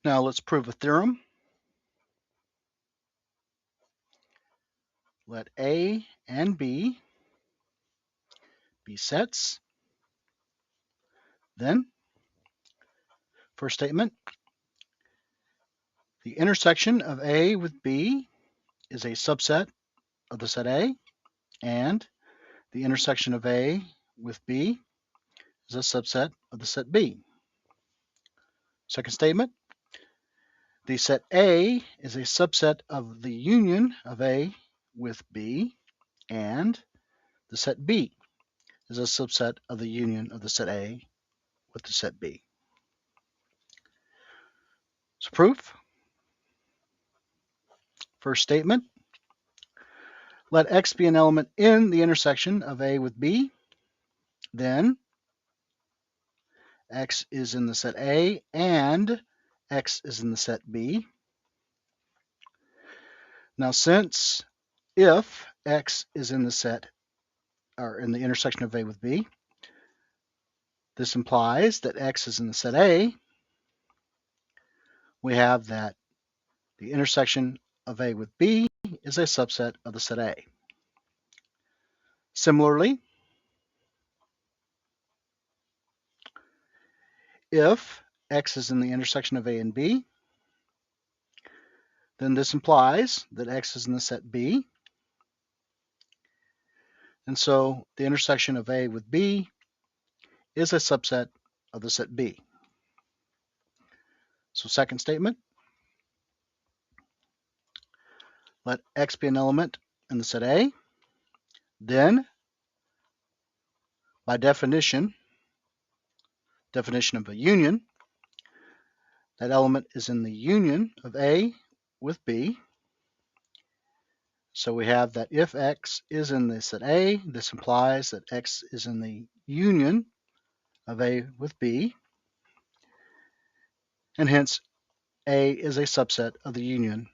Now let's prove a theorem. Let A and B be sets. Then, first statement, the intersection of A with B is a subset of the set A, and the intersection of A with B is a subset of the set B. Second statement, the set A is a subset of the union of A with B, and the set B is a subset of the union of the set A with the set B. So proof. First statement, let X be an element in the intersection of A with B. Then X is in the set A and X is in the set B. Now since if X is in the set or in the intersection of A with B, this implies that X is in the set A. We have that the intersection of A with B is a subset of the set A. Similarly, if X is in the intersection of A and B, then this implies that X is in the set B. And so the intersection of A with B is a subset of the set B. So second statement, let X be an element in the set A. Then, by definition of a union, that element is in the union of A with B. So we have that if X is in the set A, this implies that X is in the union of A with B, and hence A is a subset of the union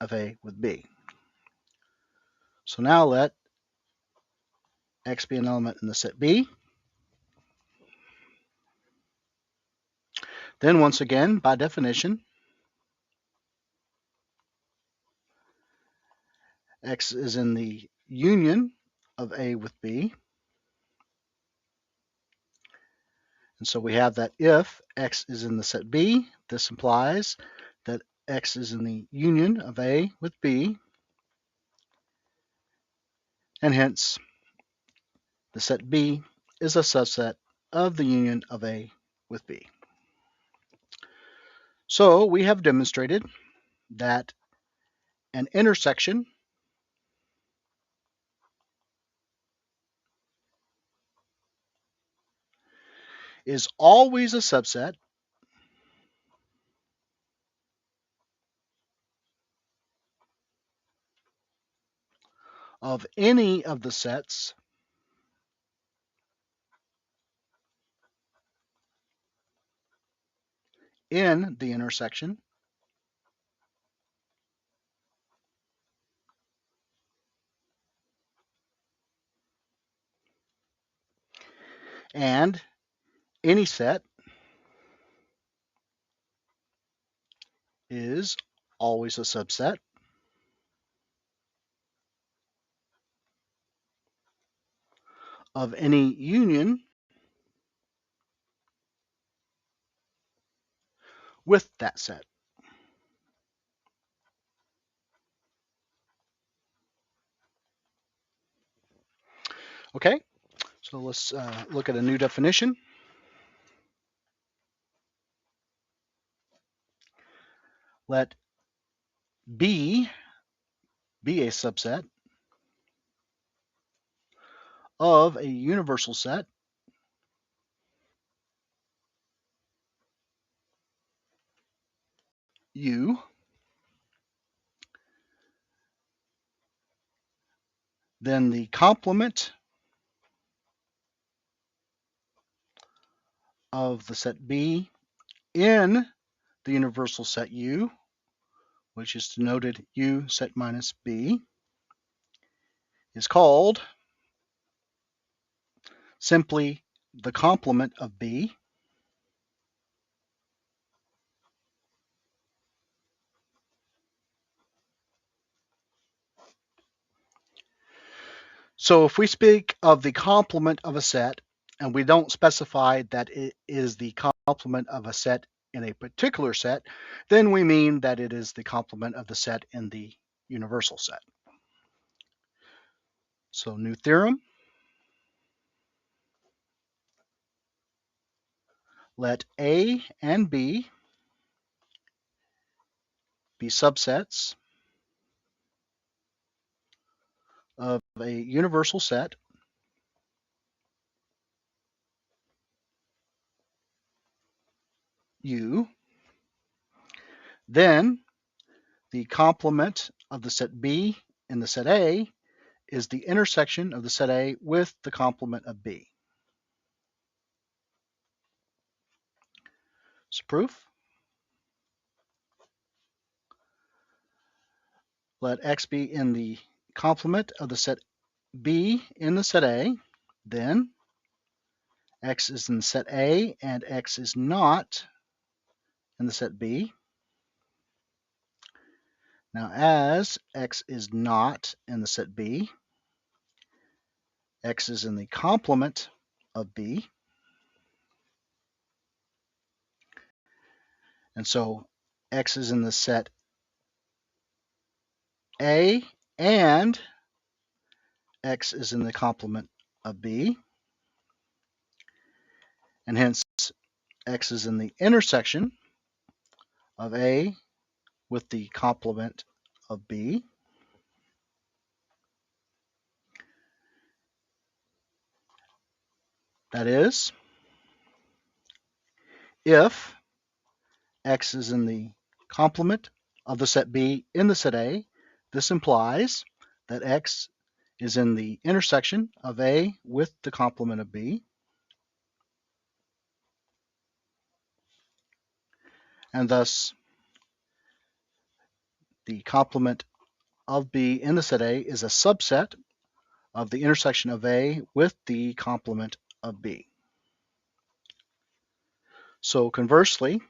of A with B. So now let X be an element in the set B. Then once again, by definition, X is in the union of A with B. And so we have that if X is in the set B, this implies that X is in the union of A with B, and hence the set B is a subset of the union of A with B. So we have demonstrated that an intersection is always a subset of any of the sets in the intersection and any set is always a subset of any union with that set. Okay, so let's look at a new definition. Let B be a subset of a universal set U, then the complement of the set B in the universal set U, which is denoted U set minus B, is called simply the complement of B. So if we speak of the complement of a set, and we don't specify that it is the complement of a set in a particular set, then we mean that it is the complement of the set in the universal set. So new theorem. Let A and B be subsets of a universal set U. Then the complement of the set B in the set A is the intersection of the set A with the complement of B. So proof. Let X be in the complement of the set B in the set A. Then X is in the set A and X is not in the set B. Now, as X is not in the set B, X is in the complement of B. And so X is in the set A and X is in the complement of B. And hence X is in the intersection of A with the complement of B. That is, if X is in the complement of the set B in the set A, this implies that X is in the intersection of A with the complement of B. And thus, the complement of B in the set A is a subset of the intersection of A with the complement of B. So conversely,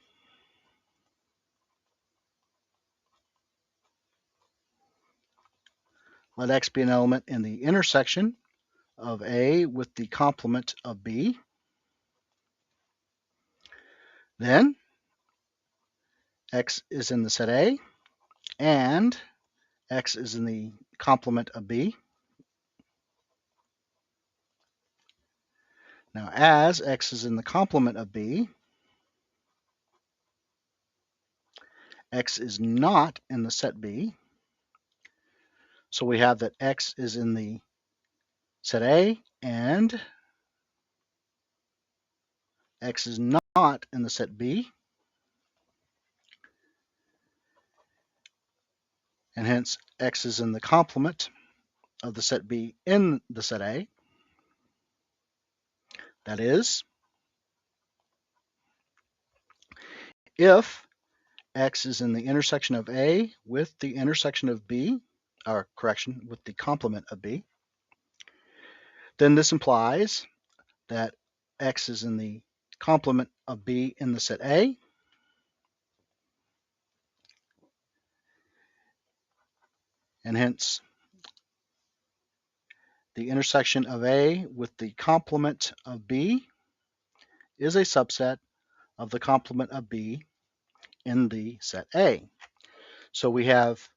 let X be an element in the intersection of A with the complement of B. Then X is in the set A and X is in the complement of B. Now, as X is in the complement of B, X is not in the set B. So we have that X is in the set A and X is not in the set B. And hence X is in the complement of the set B in the set A. That is, if X is in the intersection of A with the intersection of B, or correction, with the complement of B, then this implies that X is in the complement of B in the set A. And hence, the intersection of A with the complement of B is a subset of the complement of B in the set A. So we have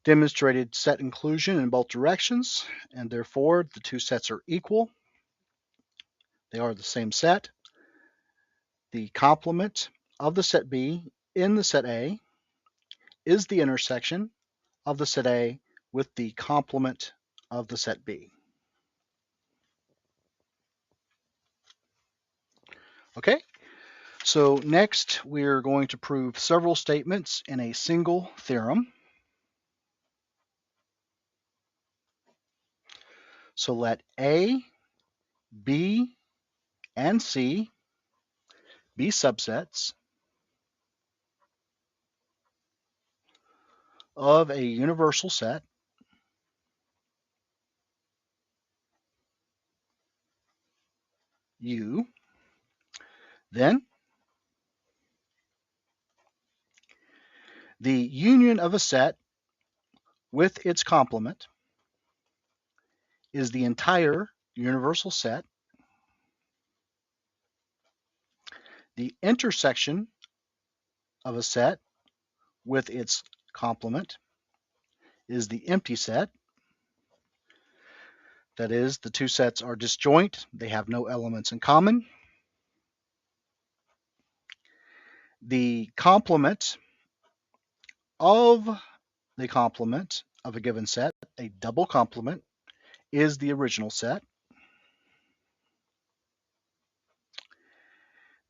demonstrated set inclusion in both directions, and therefore the two sets are equal. They are the same set. The complement of the set B in the set A is the intersection of the set A with the complement of the set B. Okay, so next we're going to prove several statements in a single theorem. So let A, B, and C be subsets of a universal set U. Then the union of a set with its complement is the entire universal set. The intersection of a set with its complement is the empty set. That is, the two sets are disjoint. They have no elements in common. The complement of a given set, a double complement, is the original set.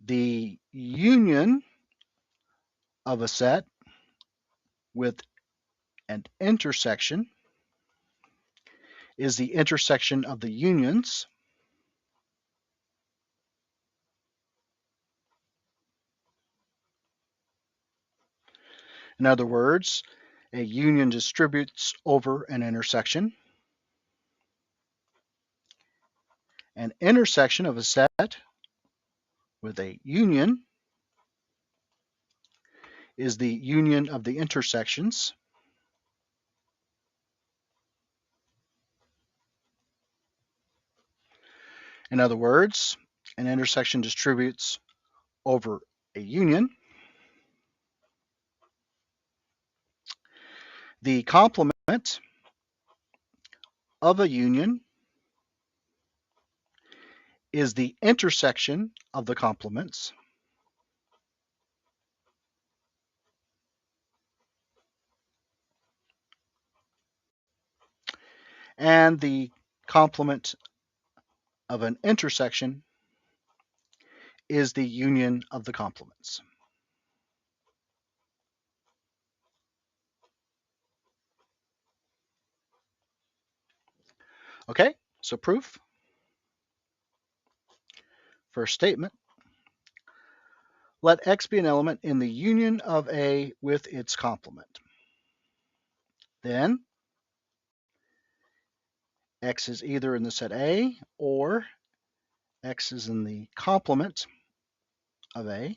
The union of a set with an intersection is the intersection of the unions. In other words, a union distributes over an intersection. An intersection of a set with a union is the union of the intersections. In other words, an intersection distributes over a union. The complement of a union is the intersection of the complements. And the complement of an intersection is the union of the complements. Okay, so proof. First statement. Let X be an element in the union of A with its complement. Then X is either in the set A or X is in the complement of A.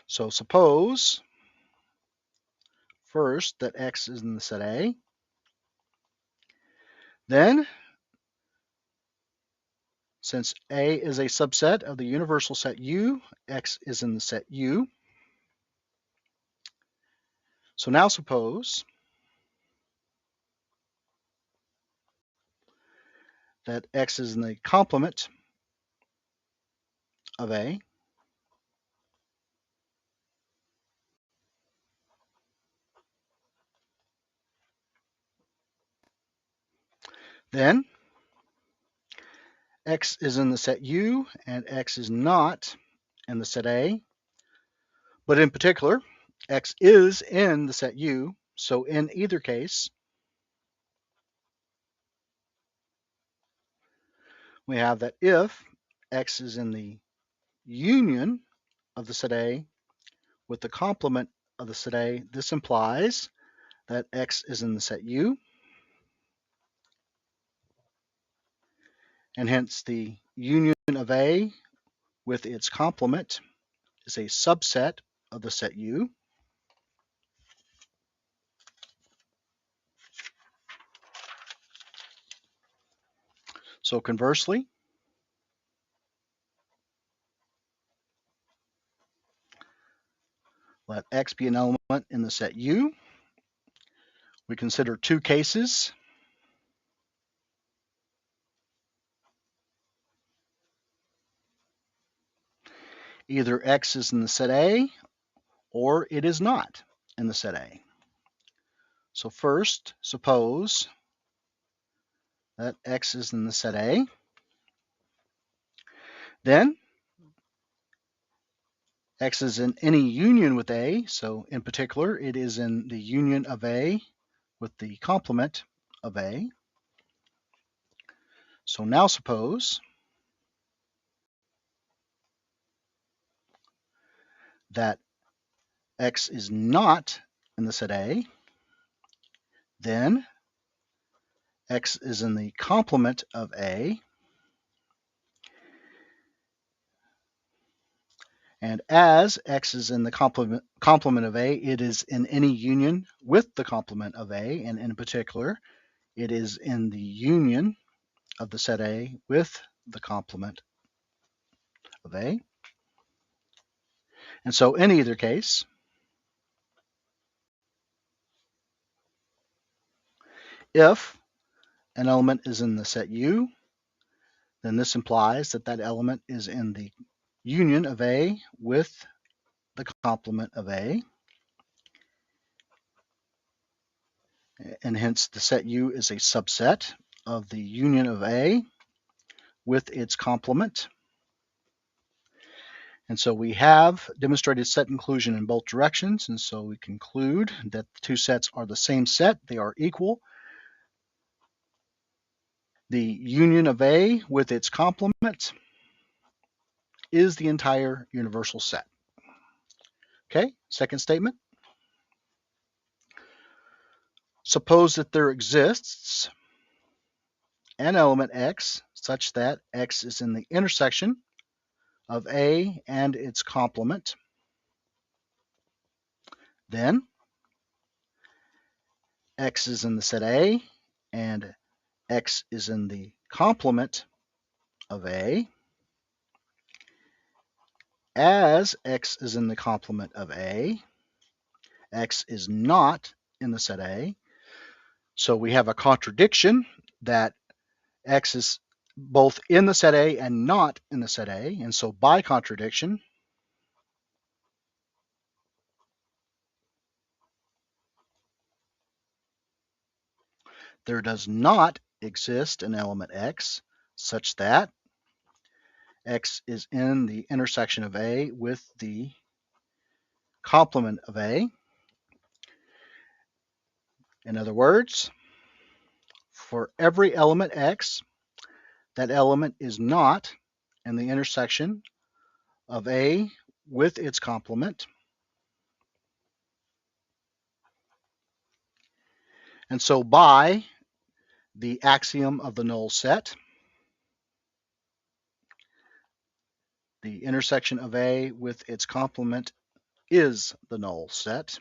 So suppose first that X is in the set A. Then, since A is a subset of the universal set U, X is in the set U. So now suppose that X is in the complement of A. Then X is in the set U and X is not in the set A. But in particular, X is in the set U. So in either case, we have that if X is in the union of the set A with the complement of the set A, this implies that X is in the set U. And hence the union of A with its complement is a subset of the set U. So conversely, let X be an element in the set U. We consider two cases. Either X is in the set A or it is not in the set A. So first, suppose that X is in the set A. Then X is in any union with A. So in particular, it is in the union of A with the complement of A. So now suppose that X is not in the set A. Then X is in the complement of A. And as X is in the complement of A, it is in any union with the complement of A, and in particular, it is in the union of the set A with the complement of A. And so in either case, if an element is in the set U, then this implies that that element is in the union of A with the complement of A, and hence the set U is a subset of the union of A with its complement. And so we have demonstrated set inclusion in both directions, and so we conclude that the two sets are the same set, they are equal. The union of A with its complement is the entire universal set. Okay, second statement. Suppose that there exists an element X such that X is in the intersection of A and its complement. Then X is in the set A and X is in the complement of A. As X is in the complement of A, X is not in the set A. So we have a contradiction that X is both in the set A and not in the set A. And so by contradiction, there does not exist an element X such that X is in the intersection of A with the complement of A. In other words, for every element X, that element is not in the intersection of A with its complement. And so by the axiom of the null set, the intersection of A with its complement is the null set.